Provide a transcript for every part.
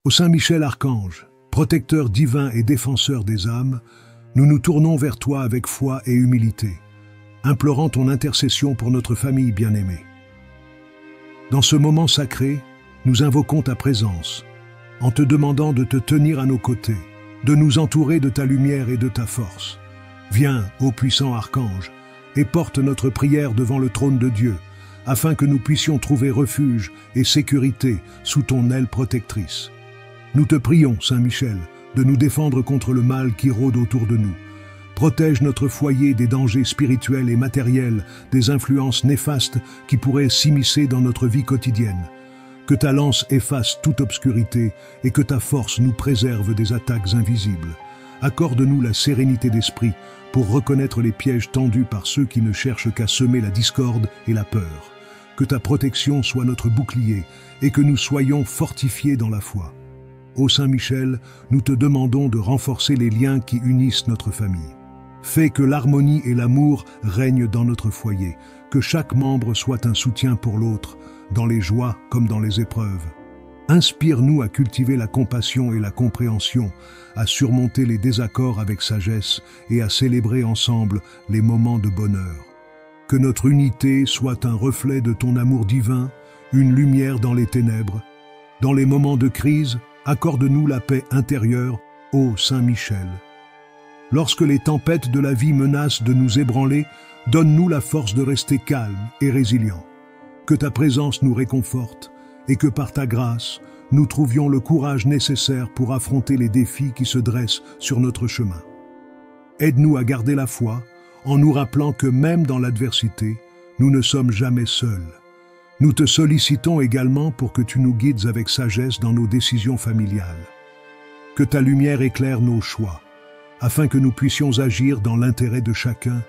Ô Saint Michel Archange, protecteur divin et défenseur des âmes, nous nous tournons vers toi avec foi et humilité, implorant ton intercession pour notre famille bien-aimée. Dans ce moment sacré, nous invoquons ta présence, en te demandant de te tenir à nos côtés, de nous entourer de ta lumière et de ta force. Viens, ô puissant Archange, et porte notre prière devant le trône de Dieu, afin que nous puissions trouver refuge et sécurité sous ton aile protectrice. Nous te prions, Saint Michel, de nous défendre contre le mal qui rôde autour de nous. Protège notre foyer des dangers spirituels et matériels, des influences néfastes qui pourraient s'immiscer dans notre vie quotidienne. Que ta lance efface toute obscurité et que ta force nous préserve des attaques invisibles. Accorde-nous la sérénité d'esprit pour reconnaître les pièges tendus par ceux qui ne cherchent qu'à semer la discorde et la peur. Que ta protection soit notre bouclier et que nous soyons fortifiés dans la foi. Ô Saint Michel, nous te demandons de renforcer les liens qui unissent notre famille. Fais que l'harmonie et l'amour règnent dans notre foyer, que chaque membre soit un soutien pour l'autre, dans les joies comme dans les épreuves. Inspire-nous à cultiver la compassion et la compréhension, à surmonter les désaccords avec sagesse et à célébrer ensemble les moments de bonheur. Que notre unité soit un reflet de ton amour divin, une lumière dans les ténèbres. Dans les moments de crise, accorde-nous la paix intérieure, ô Saint Michel. Lorsque les tempêtes de la vie menacent de nous ébranler, donne-nous la force de rester calmes et résilients. Que ta présence nous réconforte et que par ta grâce, nous trouvions le courage nécessaire pour affronter les défis qui se dressent sur notre chemin. Aide-nous à garder la foi en nous rappelant que même dans l'adversité, nous ne sommes jamais seuls. Nous te sollicitons également pour que tu nous guides avec sagesse dans nos décisions familiales. Que ta lumière éclaire nos choix, afin que nous puissions agir dans l'intérêt de chacun,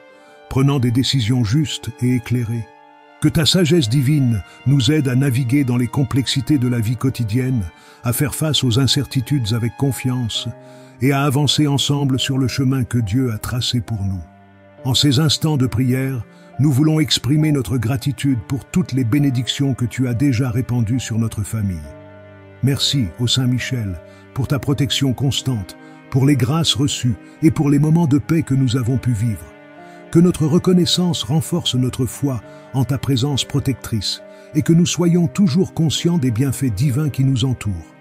prenant des décisions justes et éclairées. Que ta sagesse divine nous aide à naviguer dans les complexités de la vie quotidienne, à faire face aux incertitudes avec confiance et à avancer ensemble sur le chemin que Dieu a tracé pour nous. En ces instants de prière, nous voulons exprimer notre gratitude pour toutes les bénédictions que tu as déjà répandues sur notre famille. Merci, ô Saint Michel, pour ta protection constante, pour les grâces reçues et pour les moments de paix que nous avons pu vivre. Que notre reconnaissance renforce notre foi en ta présence protectrice et que nous soyons toujours conscients des bienfaits divins qui nous entourent.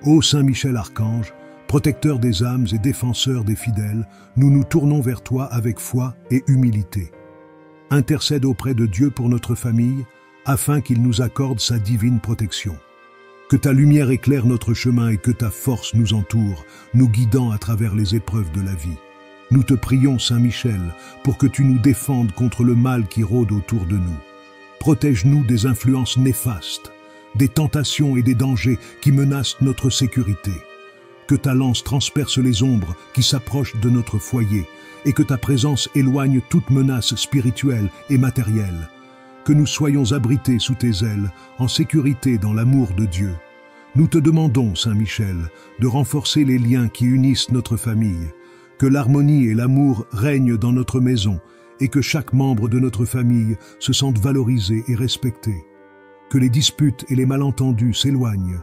Ô Saint Michel Archange, protecteur des âmes et défenseur des fidèles, nous nous tournons vers toi avec foi et humilité. Intercède auprès de Dieu pour notre famille, afin qu'il nous accorde sa divine protection. Que ta lumière éclaire notre chemin et que ta force nous entoure, nous guidant à travers les épreuves de la vie. Nous te prions, Saint Michel, pour que tu nous défendes contre le mal qui rôde autour de nous. Protège-nous des influences néfastes, des tentations et des dangers qui menacent notre sécurité. Que ta lance transperce les ombres qui s'approchent de notre foyer et que ta présence éloigne toute menace spirituelle et matérielle. Que nous soyons abrités sous tes ailes, en sécurité dans l'amour de Dieu. Nous te demandons, Saint Michel, de renforcer les liens qui unissent notre famille. Que l'harmonie et l'amour règnent dans notre maison et que chaque membre de notre famille se sente valorisé et respecté. Que les disputes et les malentendus s'éloignent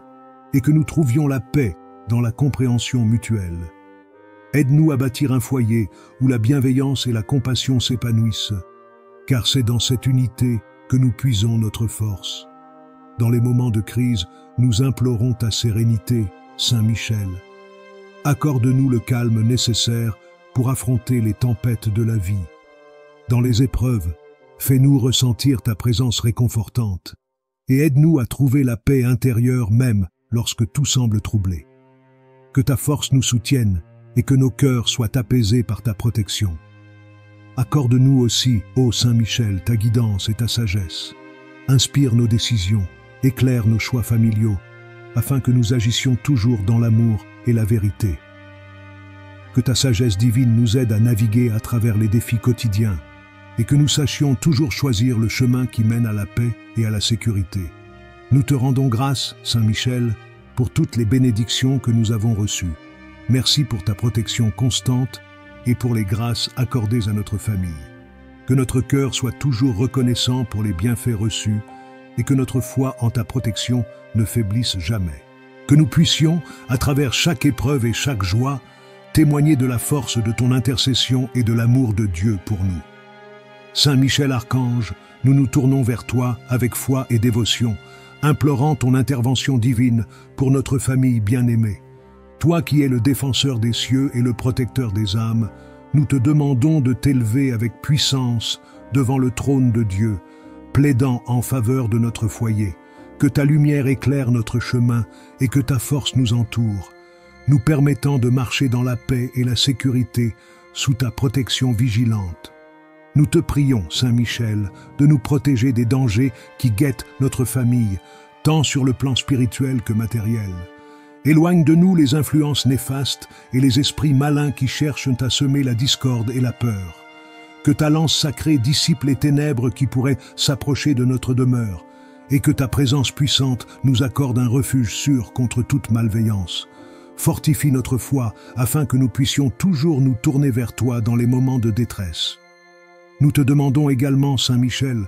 et que nous trouvions la paix dans la compréhension mutuelle. Aide-nous à bâtir un foyer où la bienveillance et la compassion s'épanouissent, car c'est dans cette unité que nous puisons notre force. Dans les moments de crise, nous implorons ta sérénité, Saint Michel. Accorde-nous le calme nécessaire pour affronter les tempêtes de la vie. Dans les épreuves, fais-nous ressentir ta présence réconfortante et aide-nous à trouver la paix intérieure même lorsque tout semble troublé. Que ta force nous soutienne et que nos cœurs soient apaisés par ta protection. Accorde-nous aussi, ô Saint Michel, ta guidance et ta sagesse. Inspire nos décisions, éclaire nos choix familiaux, afin que nous agissions toujours dans l'amour et la vérité. Que ta sagesse divine nous aide à naviguer à travers les défis quotidiens et que nous sachions toujours choisir le chemin qui mène à la paix et à la sécurité. Nous te rendons grâce, Saint Michel, pour toutes les bénédictions que nous avons reçues. Merci pour ta protection constante et pour les grâces accordées à notre famille. Que notre cœur soit toujours reconnaissant pour les bienfaits reçus et que notre foi en ta protection ne faiblisse jamais. Que que nous puissions, à travers chaque épreuve et chaque joie, témoigner de la force de ton intercession et de l'amour de Dieu pour nous. Saint Michel Archange, nous nous tournons vers toi avec foi et dévotion, implorant ton intervention divine pour notre famille bien-aimée. Toi qui es le défenseur des cieux et le protecteur des âmes, nous te demandons de t'élever avec puissance devant le trône de Dieu, plaidant en faveur de notre foyer. Que ta lumière éclaire notre chemin et que ta force nous entoure, nous permettant de marcher dans la paix et la sécurité sous ta protection vigilante. Nous te prions, Saint Michel, de nous protéger des dangers qui guettent notre famille, tant sur le plan spirituel que matériel. Éloigne de nous les influences néfastes et les esprits malins qui cherchent à semer la discorde et la peur. Que ta lance sacrée dissipe les ténèbres qui pourraient s'approcher de notre demeure, et que ta présence puissante nous accorde un refuge sûr contre toute malveillance. Fortifie notre foi afin que nous puissions toujours nous tourner vers toi dans les moments de détresse. Nous te demandons également, Saint Michel,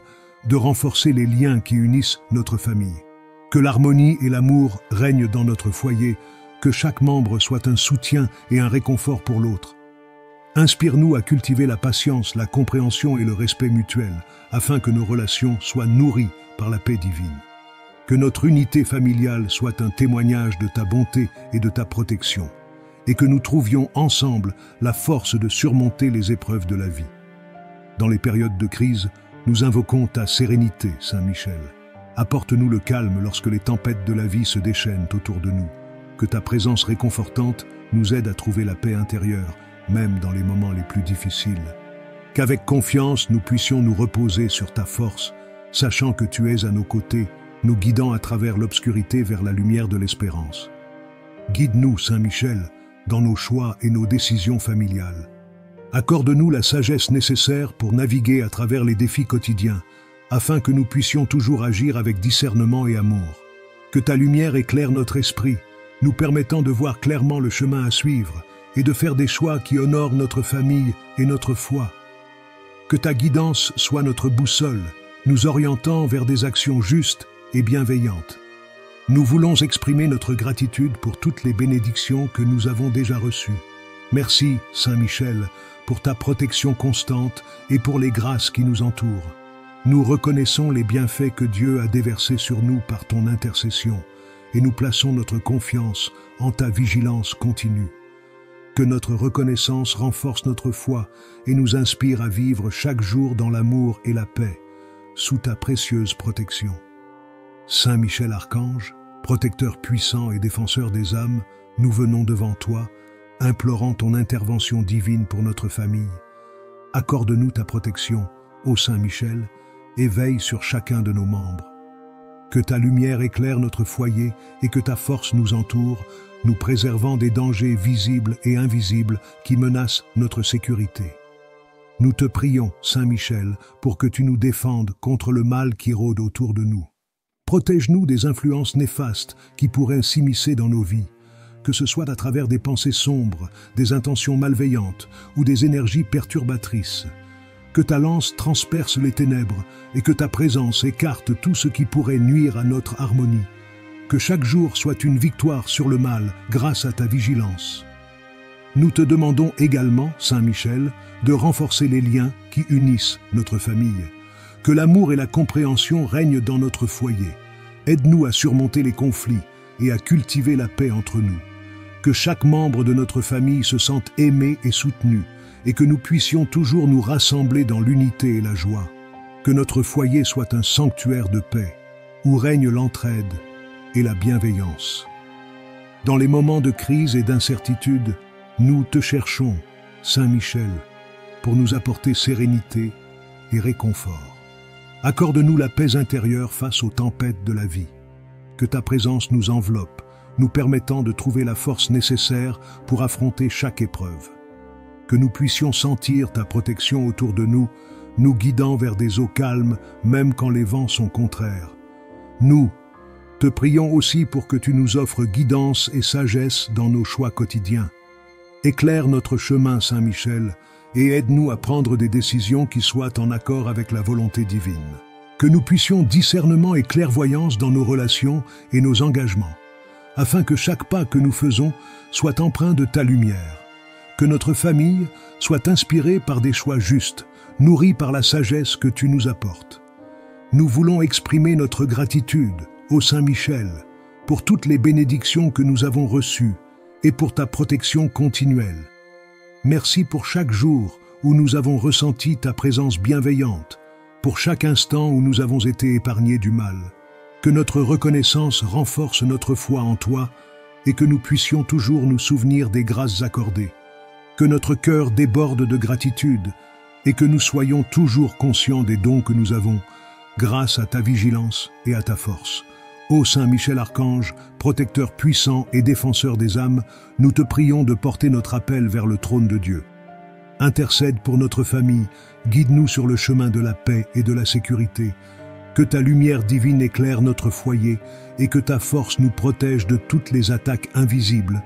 de renforcer les liens qui unissent notre famille. Que l'harmonie et l'amour règnent dans notre foyer, que chaque membre soit un soutien et un réconfort pour l'autre. Inspire-nous à cultiver la patience, la compréhension et le respect mutuel, afin que nos relations soient nourries par la paix divine. Que notre unité familiale soit un témoignage de ta bonté et de ta protection, et que nous trouvions ensemble la force de surmonter les épreuves de la vie. Dans les périodes de crise, nous invoquons ta sérénité, Saint Michel. Apporte-nous le calme lorsque les tempêtes de la vie se déchaînent autour de nous. Que ta présence réconfortante nous aide à trouver la paix intérieure, même dans les moments les plus difficiles. Qu'avec confiance, nous puissions nous reposer sur ta force, sachant que tu es à nos côtés, nous guidant à travers l'obscurité vers la lumière de l'espérance. Guide-nous, Saint Michel, dans nos choix et nos décisions familiales. Accorde-nous la sagesse nécessaire pour naviguer à travers les défis quotidiens, afin que nous puissions toujours agir avec discernement et amour. Que ta lumière éclaire notre esprit, nous permettant de voir clairement le chemin à suivre et de faire des choix qui honorent notre famille et notre foi. Que ta guidance soit notre boussole, nous orientant vers des actions justes et bienveillantes. Nous voulons exprimer notre gratitude pour toutes les bénédictions que nous avons déjà reçues. Merci, Saint Michel, pour ta protection constante et pour les grâces qui nous entourent. Nous reconnaissons les bienfaits que Dieu a déversés sur nous par ton intercession et nous plaçons notre confiance en ta vigilance continue. Que notre reconnaissance renforce notre foi et nous inspire à vivre chaque jour dans l'amour et la paix, sous ta précieuse protection. Saint Michel Archange, protecteur puissant et défenseur des âmes, nous venons devant toi, implorant ton intervention divine pour notre famille. Accorde-nous ta protection, ô Saint Michel, et veille sur chacun de nos membres. Que ta lumière éclaire notre foyer et que ta force nous entoure, nous préservant des dangers visibles et invisibles qui menacent notre sécurité. Nous te prions, Saint Michel, pour que tu nous défendes contre le mal qui rôde autour de nous. Protège-nous des influences néfastes qui pourraient s'immiscer dans nos vies, que ce soit à travers des pensées sombres, des intentions malveillantes ou des énergies perturbatrices. Que ta lance transperce les ténèbres et que ta présence écarte tout ce qui pourrait nuire à notre harmonie. Que chaque jour soit une victoire sur le mal grâce à ta vigilance. Nous te demandons également, Saint Michel, de renforcer les liens qui unissent notre famille. Que l'amour et la compréhension règnent dans notre foyer. Aide-nous à surmonter les conflits et à cultiver la paix entre nous. Que chaque membre de notre famille se sente aimé et soutenu, et que nous puissions toujours nous rassembler dans l'unité et la joie. Que notre foyer soit un sanctuaire de paix, où règne l'entraide et la bienveillance. Dans les moments de crise et d'incertitude, nous te cherchons, Saint Michel, pour nous apporter sérénité et réconfort. Accorde-nous la paix intérieure face aux tempêtes de la vie. Que ta présence nous enveloppe, nous permettant de trouver la force nécessaire pour affronter chaque épreuve. Que nous puissions sentir ta protection autour de nous, nous guidant vers des eaux calmes, même quand les vents sont contraires. Nous te prions aussi pour que tu nous offres guidance et sagesse dans nos choix quotidiens. Éclaire notre chemin, Saint Michel, et aide-nous à prendre des décisions qui soient en accord avec la volonté divine. Que nous puissions discernement et clairvoyance dans nos relations et nos engagements, afin que chaque pas que nous faisons soit empreint de ta lumière. Que notre famille soit inspirée par des choix justes, nourrie par la sagesse que tu nous apportes. Nous voulons exprimer notre gratitude au Saint Michel pour toutes les bénédictions que nous avons reçues et pour ta protection continuelle. Merci pour chaque jour où nous avons ressenti ta présence bienveillante, pour chaque instant où nous avons été épargnés du mal. Que notre reconnaissance renforce notre foi en toi et que nous puissions toujours nous souvenir des grâces accordées. Que notre cœur déborde de gratitude et que nous soyons toujours conscients des dons que nous avons, grâce à ta vigilance et à ta force. Ô Saint Michel Archange, protecteur puissant et défenseur des âmes, nous te prions de porter notre appel vers le trône de Dieu. Intercède pour notre famille, guide-nous sur le chemin de la paix et de la sécurité. Que ta lumière divine éclaire notre foyer et que ta force nous protège de toutes les attaques invisibles.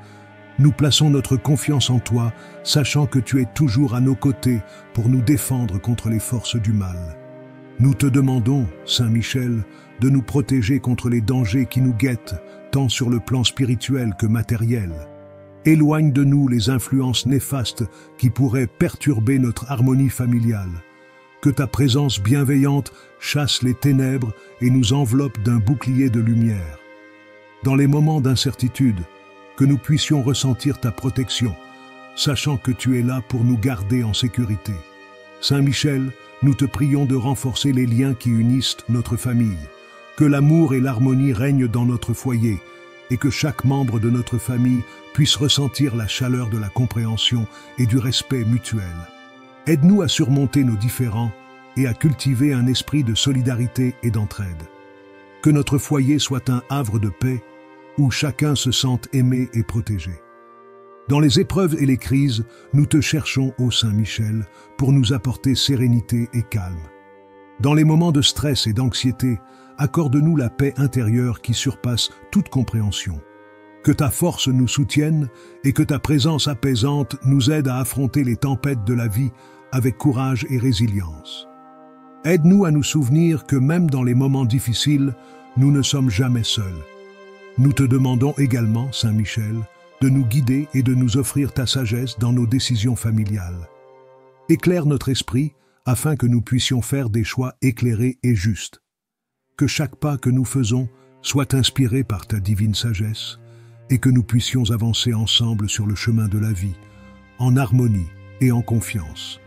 Nous plaçons notre confiance en toi, sachant que tu es toujours à nos côtés pour nous défendre contre les forces du mal. Nous te demandons, Saint Michel, de nous protéger contre les dangers qui nous guettent, tant sur le plan spirituel que matériel. Éloigne de nous les influences néfastes qui pourraient perturber notre harmonie familiale. Que ta présence bienveillante chasse les ténèbres et nous enveloppe d'un bouclier de lumière. Dans les moments d'incertitude, que nous puissions ressentir ta protection, sachant que tu es là pour nous garder en sécurité. Saint Michel, nous te prions de renforcer les liens qui unissent notre famille, que l'amour et l'harmonie règnent dans notre foyer et que chaque membre de notre famille puisse ressentir la chaleur de la compréhension et du respect mutuel. Aide-nous à surmonter nos différends et à cultiver un esprit de solidarité et d'entraide. Que notre foyer soit un havre de paix où chacun se sente aimé et protégé. Dans les épreuves et les crises, nous te cherchons, ô Saint Michel, pour nous apporter sérénité et calme. Dans les moments de stress et d'anxiété, accorde-nous la paix intérieure qui surpasse toute compréhension. Que ta force nous soutienne et que ta présence apaisante nous aide à affronter les tempêtes de la vie avec courage et résilience. Aide-nous à nous souvenir que même dans les moments difficiles, nous ne sommes jamais seuls. Nous te demandons également, Saint Michel, de nous guider et de nous offrir ta sagesse dans nos décisions familiales. Éclaire notre esprit afin que nous puissions faire des choix éclairés et justes. Que chaque pas que nous faisons soit inspiré par ta divine sagesse et que nous puissions avancer ensemble sur le chemin de la vie, en harmonie et en confiance.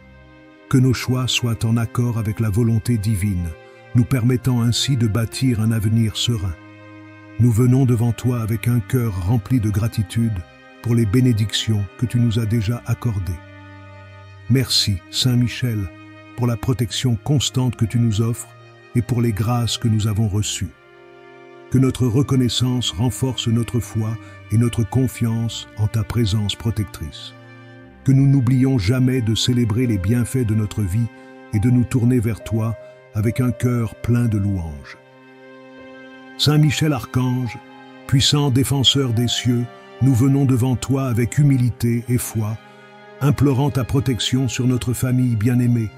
Que nos choix soient en accord avec la volonté divine, nous permettant ainsi de bâtir un avenir serein. Nous venons devant toi avec un cœur rempli de gratitude pour les bénédictions que tu nous as déjà accordées. Merci, Saint Michel, pour la protection constante que tu nous offres et pour les grâces que nous avons reçues. Que notre reconnaissance renforce notre foi et notre confiance en ta présence protectrice. Que nous n'oublions jamais de célébrer les bienfaits de notre vie et de nous tourner vers toi avec un cœur plein de louanges. Saint Michel Archange, puissant défenseur des cieux, nous venons devant toi avec humilité et foi, implorant ta protection sur notre famille bien-aimée.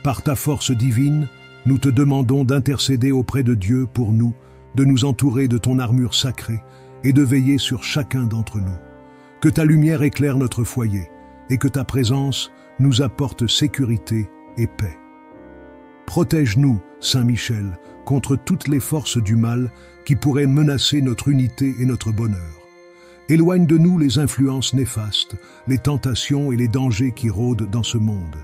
Par ta force divine, nous te demandons d'intercéder auprès de Dieu pour nous, de nous entourer de ton armure sacrée et de veiller sur chacun d'entre nous. Que ta lumière éclaire notre foyer et que ta présence nous apporte sécurité et paix. Protège-nous, Saint Michel, contre toutes les forces du mal qui pourraient menacer notre unité et notre bonheur. Éloigne de nous les influences néfastes, les tentations et les dangers qui rôdent dans ce monde.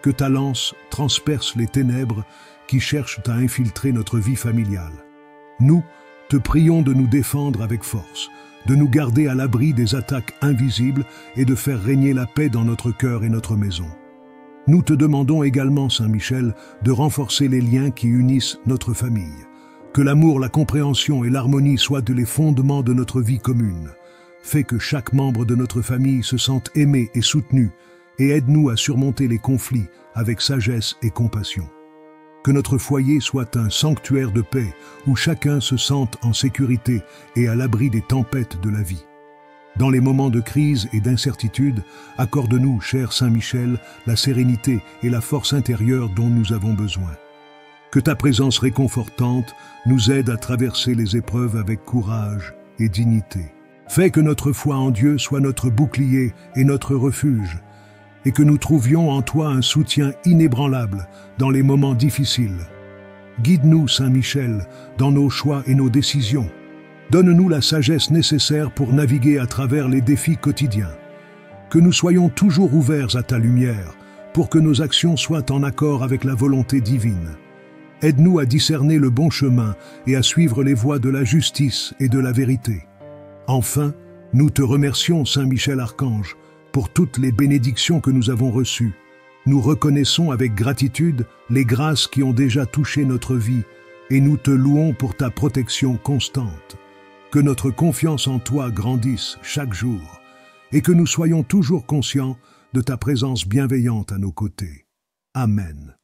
Que ta lance transperce les ténèbres qui cherchent à infiltrer notre vie familiale. Nous te prions de nous défendre avec force, de nous garder à l'abri des attaques invisibles et de faire régner la paix dans notre cœur et notre maison. Nous te demandons également, Saint Michel, de renforcer les liens qui unissent notre famille. Que l'amour, la compréhension et l'harmonie soient les fondements de notre vie commune. Fais que chaque membre de notre famille se sente aimé et soutenu et aide-nous à surmonter les conflits avec sagesse et compassion. Que notre foyer soit un sanctuaire de paix où chacun se sente en sécurité et à l'abri des tempêtes de la vie. Dans les moments de crise et d'incertitude, accorde-nous, cher Saint Michel, la sérénité et la force intérieure dont nous avons besoin. Que ta présence réconfortante nous aide à traverser les épreuves avec courage et dignité. Fais que notre foi en Dieu soit notre bouclier et notre refuge, et que nous trouvions en toi un soutien inébranlable dans les moments difficiles. Guide-nous, Saint Michel, dans nos choix et nos décisions. Donne-nous la sagesse nécessaire pour naviguer à travers les défis quotidiens. Que nous soyons toujours ouverts à ta lumière, pour que nos actions soient en accord avec la volonté divine. Aide-nous à discerner le bon chemin et à suivre les voies de la justice et de la vérité. Enfin, nous te remercions, Saint Michel Archange, pour toutes les bénédictions que nous avons reçues. Nous reconnaissons avec gratitude les grâces qui ont déjà touché notre vie et nous te louons pour ta protection constante. Que notre confiance en toi grandisse chaque jour et que nous soyons toujours conscients de ta présence bienveillante à nos côtés. Amen.